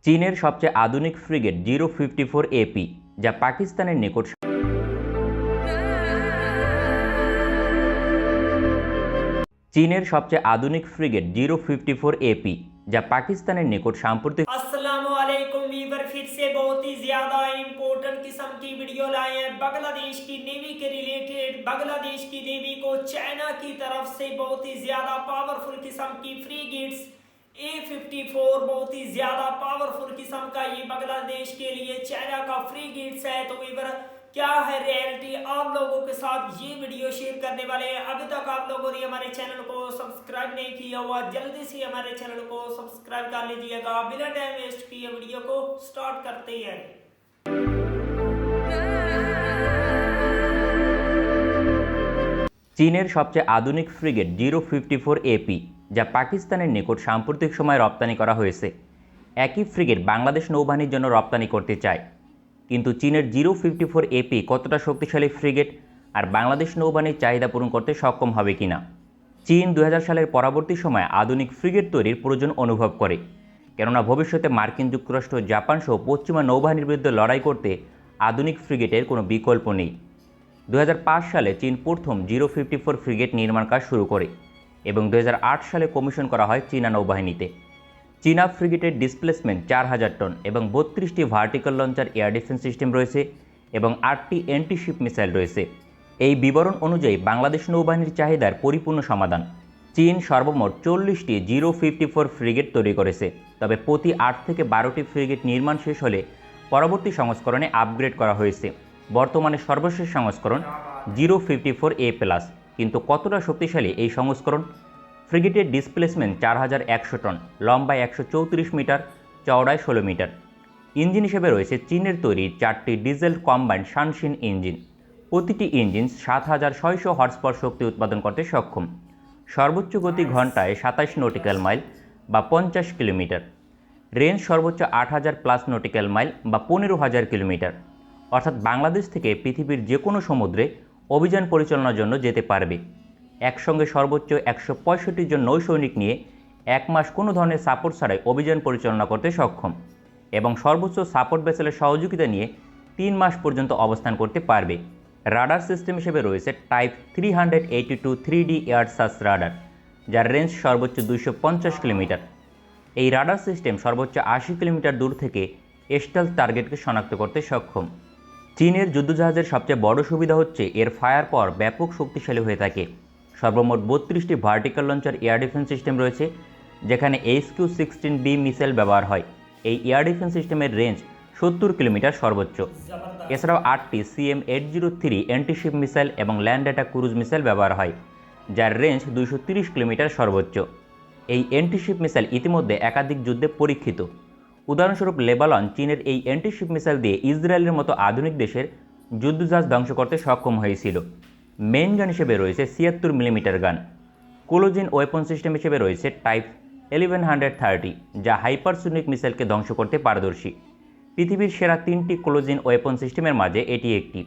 চীনের সবচেয়ে আধুনিক ফ্রিগেট 054 এপি, যা পাকিস্তানের নিকট চীনের সবচেয়ে আধুনিক ফ্রিগেট 054 एपी, যা পাকিস্তানের নিকট সাম্প্রতিক अस्सलामुअलैकुम वीवर, फिर से बहुत ही ज्यादा इम्पोर्टेंट किस्म की वीडियो लाए हैं। बांग्लादेश की नेवी के रिलेटेड। बांग्लादेश की नेवी को चाइना की तरफ से बहुत ही ज्यादा पावरफुल किस्म की फ्रीगेट्स A54 बहुत ही ज्यादा पावरफुल किस्म का ये बांग्लादेश के लिए चाइना का फ्रीगेट्स है। तो वीवर क्या है रियलिटी, आप लोगों के साथ ये वीडियो शेयर करने वाले हैं। अभी तक आप लोगों ने हमारे चैनल को सब्सक्राइब नहीं किया हुआ, जल्दी से हमारे चैनल को सब्सक्राइब कर लीजिएगा। बिना टाइम वेस्ट किए वीडियो को स्टार्ट करते हैं। চীনের সবচেয়ে আধুনিক ফ্রিগেট 054 এপি, যা পাকিস্তানের নিকট সাম্প্রতিক সময়ে রপ্তানি করা হয়েছে। একই ফ্রিগেট বাংলাদেশ নৌবাহিনীর জন্য রপ্তানি করতে চায়, কিন্তু চীনের 054 এপি কতটা শক্তিশালী ফ্রিগেট আর বাংলাদেশ নৌবাহিনীর চাহিদা পূরণ করতে সক্ষম হবে কিনা। চীন 2000 সালের পরবর্তী সময়ে আধুনিক ফ্রিগেট তৈরির প্রয়োজন অনুভব করে, কেননা ভবিষ্যতে মার্কিন যুক্তরাষ্ট্র, জাপান সহ পশ্চিমা নৌবাহিনীর বিরুদ্ধে লড়াই করতে আধুনিক ফ্রিগেটের কোনো বিকল্প নেই। 2005 সালে চীন প্রথম 054 ফ্রিগেট নির্মাণ কাজ শুরু করে এবং 2008 সালে কমিশন করা হয় চীনা নৌবাহিনীতে। চীনা ফ্রিগেটের ডিসপ্লেসমেন্ট 4000 টন এবং 32টি vertical launcher air defence system রয়েছে এবং 8টি অ্যান্টিশিপ মিসাইল রয়েছে। এই বিবরণ অনুযায়ী বাংলাদেশ নৌবাহিনীর চাহিদার পরিপূর্ণ সমাধান। চীন সর্বমোট 40টি 054 ফ্রিগেট তৈরি করেছে, তবে প্রতি 8 থেকে 12টি ফ্রিগেট নির্মাণ শেষ হলে পরবর্তী সংস্করণে আপগ্রেড করা হয়েছে। বর্তমানে সর্বশেষ সংস্করণ 054A+। কিন্তু কতটা শক্তিশালী এই সংস্করণ? ফ্রিগেটের ডিসপ্লেসমেন্ট 4100 টন, লম্বায় 134 মিটার, চওড়ায় 16 মিটার। ইঞ্জিন হিসেবে রয়েছে চীনের তৈরি 4টি ডিজেল কম্বাইন্ড শানশিন ইঞ্জিন। প্রতিটি ইঞ্জিন 7600 হর্স পাওয়ার শক্তি উৎপাদন করতে সক্ষম। সর্বোচ্চ গতি ঘন্টায় 27 নটিক্যাল মাইল বা 50 কিলোমিটার। রেঞ্জ সর্বোচ্চ 8000+ নটিক্যাল মাইল বা 15000 কিলোমিটার। অর্থাৎ বাংলাদেশ থেকে পৃথিবীর যে কোনো সমুদ্রে অভিযান পরিচালনার জন্য যেতে পারবে। একসঙ্গে সর্বোচ্চ 165 জন নৌসৈনিক নিয়ে 1 মাস কোনো ধরনের সাপোর্ট ছাড়াই অভিযান পরিচালনা করতে সক্ষম এবং সর্বোচ্চ সাপোর্ট ভেসেলের সহযোগিতা নিয়ে 3 মাস পর্যন্ত অবস্থান করতে পারবে। রাডার সিস্টেম হিসেবে রয়েছে type 382 3D air search radar, যার রেঞ্জ সর্বোচ্চ 250 কিলোমিটার। এই রাডার সিস্টেম সর্বোচ্চ 80 কিলোমিটার দূর থেকে স্টেলথ টার্গেটকে শনাক্ত করতে সক্ষম। চীনের যুদ্ধজাহাজের সবচেয়ে বড় সুবিধা হচ্ছে এর ফায়ার পাওয়ার ব্যাপক শক্তিশালী হয়ে থাকে। সর্বমোট 32টি vertical launcher air defence system রয়েছে, যেখানে HQ-16B মিসাইল ব্যবহার হয়। এই এয়ার ডিফেন্স সিস্টেমের রেঞ্জ 70 কিলোমিটার সর্বোচ্চ। এছাড়াও 8টি CM-803 অ্যান্টিশিপ মিসাইল এবং ল্যান্ড অ্যাটাক ক্রুজ মিসাইল ব্যবহার হয়, যার রেঞ্জ 230 কিলোমিটার সর্বোচ্চ। এই অ্যান্টিশিপ মিসাইল ইতিমধ্যে একাধিক যুদ্ধে পরীক্ষিত। উদাহরণস্বরূপ লেবানন চীনের এই অ্যান্টিশিপ মিসাইল দিয়ে ইসরায়েলের মতো আধুনিক দেশের যুদ্ধজাহাজ ধ্বংস করতে সক্ষম হয়েছিল। মেইন গান হিসেবে রয়েছে 76 মিলিমিটার গান। ক্লোজিন ওয়েপন সিস্টেম হিসেবে রয়েছে টাইপ 1130, যা হাইপারসোনিক মিসাইলকে ধ্বংস করতে পারদর্শী। পৃথিবীর সেরা 3টি ক্লোজিন ওয়েপন সিস্টেমের মাঝে এটি একটি।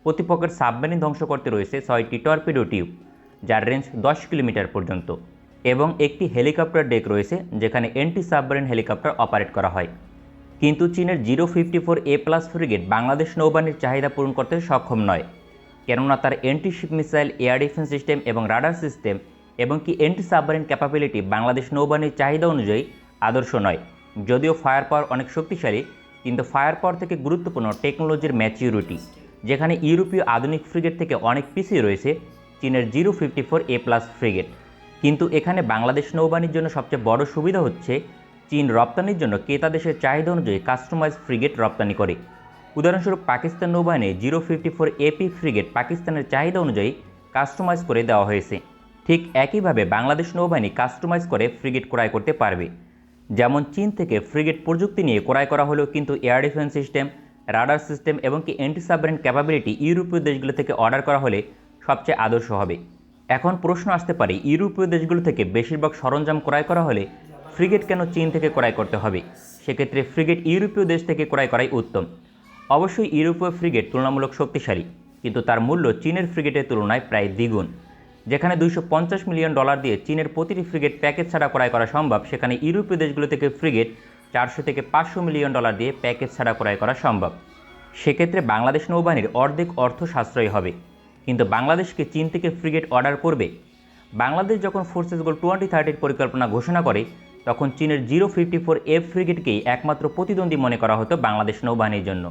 প্রতিপক্ষের সাবমেরিন ধ্বংস করতে রয়েছে 6টি টর্পিডো টিউব, যার রেঞ্জ 10 কিলোমিটার পর্যন্ত, এবং একটি হেলিকপ্টার ডেক রয়েছে যেখানে অ্যান্টি সাবমেরিন হেলিকপ্টার অপারেট করা হয়। কিন্তু চীনের 054A+ ফ্রিগেট বাংলাদেশ নৌবাহিনীর চাহিদা পূরণ করতে সক্ষম নয়, কেননা তার antiship missile, air defence system এবং রাডার সিস্টেম এবং কি অ্যান্টি সাবমেরিন ক্যাপাবিলিটি বাংলাদেশ নৌবাহিনীর চাহিদা অনুযায়ী আদর্শ নয়। যদিও ফায়ার পাওয়ার অনেক শক্তিশালী, কিন্তু ফায়ার পাওয়ার থেকে গুরুত্বপূর্ণ টেকনোলজির ম্যাচিউরিটি, যেখানে ইউরোপীয় আধুনিক ফ্রিগেট থেকে অনেক পিছিয়ে রয়েছে চীনের 054A+ ফ্রিগেট। কিন্তু এখানে বাংলাদেশ নৌবাহিনীর জন্য সবচেয়ে বড় সুবিধা হচ্ছে চীন রপ্তানির জন্য ক্রেতা দেশের চাহিদা অনুযায়ী কাস্টমাইজ ফ্রিগেট রপ্তানি করে। উদাহরণস্বরূপ পাকিস্তান নৌবাহিনী 054 ফ্রিগেট পাকিস্তানের চাহিদা অনুযায়ী কাস্টমাইজ করে দেওয়া হয়েছে। ঠিক একইভাবে বাংলাদেশ নৌবাহিনী কাস্টমাইজ করে ফ্রিগেট ক্রয় করতে পারবে। যেমন চীন থেকে ফ্রিগেট প্রযুক্তি নিয়ে ক্রয় করা হলেও কিন্তু air defence system, radar system এবং কি অ্যান্টি সাবমেরিন ক্যাপাবিলিটি ইউরোপীয় দেশগুলো থেকে অর্ডার করা হলে সবচেয়ে আদর্শ হবে। এখন প্রশ্ন আসতে পারে, ইউরোপীয় দেশগুলো থেকে বেশিরভাগ সরঞ্জাম ক্রয় করা হলে ফ্রিগেট কেন চীন থেকে ক্রয় করতে হবে? সেক্ষেত্রে ফ্রিগেট ইউরোপীয় দেশ থেকে ক্রয় করাই উত্তম। অবশ্যই ইউরোপীয় ফ্রিগেট তুলনামূলক শক্তিশালী, কিন্তু তার মূল্য চীনের ফ্রিগেটের তুলনায় প্রায় দ্বিগুণ। যেখানে $250 মিলিয়ন দিয়ে চীনের প্রতিটি ফ্রিগেট প্যাকেজ ছাড়া ক্রয় করা সম্ভব, সেখানে ইউরোপীয় দেশগুলো থেকে ফ্রিগেট 400 থেকে 500 মিলিয়ন ডলার দিয়ে প্যাকেজ ছাড়া ক্রয় করা সম্ভব। সেক্ষেত্রে বাংলাদেশ নৌবাহিনীর অর্ধেক অর্থ সাশ্রয়ী হবে। কিন্তু বাংলাদেশকে চীন থেকে ফ্রিগেট অর্ডার করবে। বাংলাদেশ যখন ফোর্সেস গোল 2030 পরিকল্পনা ঘোষণা করে তখন চীনের 054F ফ্রিগেটকেই একমাত্র প্রতিদ্বন্দ্বী মনে করা হতো বাংলাদেশ নৌবাহিনীর জন্য।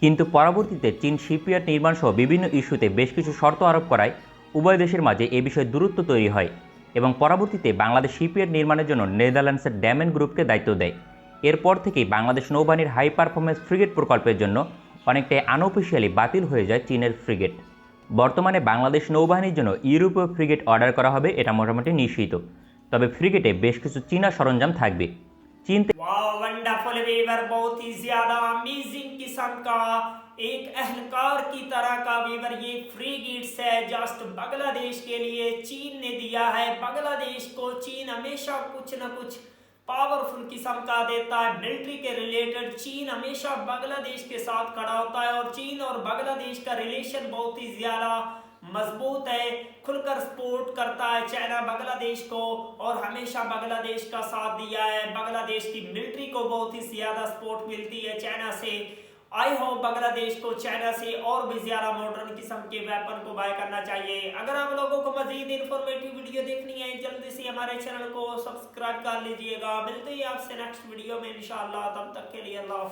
কিন্তু পরবর্তীতে চীন শিপইয়ার্ড নির্মাণ সহ বিভিন্ন ইস্যুতে বেশ কিছু শর্ত আরোপ করায় উভয় দেশের মাঝে এ বিষয়ে দূরত্ব তৈরি হয় এবং পরবর্তীতে বাংলাদেশ শিপইয়ার্ড নির্মাণের জন্য নেদারল্যান্ডসের ড্যামেন গ্রুপকে দায়িত্ব দেয়। এরপর থেকেই বাংলাদেশ নৌবাহিনীর হাই পারফরমেন্স ফ্রিগেট প্রকল্পের জন্য অনেকটাই আনঅফিসিয়ালি বাতিল হয়ে যায় চীনের ফ্রিগেট। বর্তমানে বাংলাদেশ নৌবাহিনীর জন্য ইউরোপীয় ফ্রিগেট অর্ডার করা হবে, এটা মোটামুটি নিশ্চিত। তবে ফ্রিগেটে বেশ কিছু চীনা সরঞ্জাম থাকবে। चीन वाह वंडरफुल वेवर, बहुत ही ज्यादा अमेजिंग किस्म का एक अहलकार की तरह का वेवर ये फ्रीगेट्स है जस्ट बांग्लादेश के लिए चीन ने दिया है। बांग्लादेश को चीन हमेशा कुछ न कुछ पावरफुल किस्म का देता है। मिलिट्री के रिलेटेड चीन हमेशा बांग्लादेश के साथ खड़ा होता है और चीन और बांग्लादेश का रिलेशन बहुत ही ज्यादा मजबूत है, खुलकर सपोर्ट करता है चाइना बांग्लादेश को और हमेशा बांग्लादेश का साथ दिया है। बांग्लादेश की मिलिट्री को बहुत ही ज्यादा सपोर्ट मिलती है चाइना से। आई होप बांग्लादेश को चाइना से और भी ज्यादा मॉडर्न किस्म के वेपन को बाय करना चाहिए। अगर आप लोगों को मजीद इंफॉर्मेटिव वीडियो देखनी है जल्दी से हमारे चैनल को सब्सक्राइब कर लीजिएगा। मिलते हैं आपसे नेक्स्ट वीडियो में इंशाअल्लाह, तब तक के लिए अल्लाह।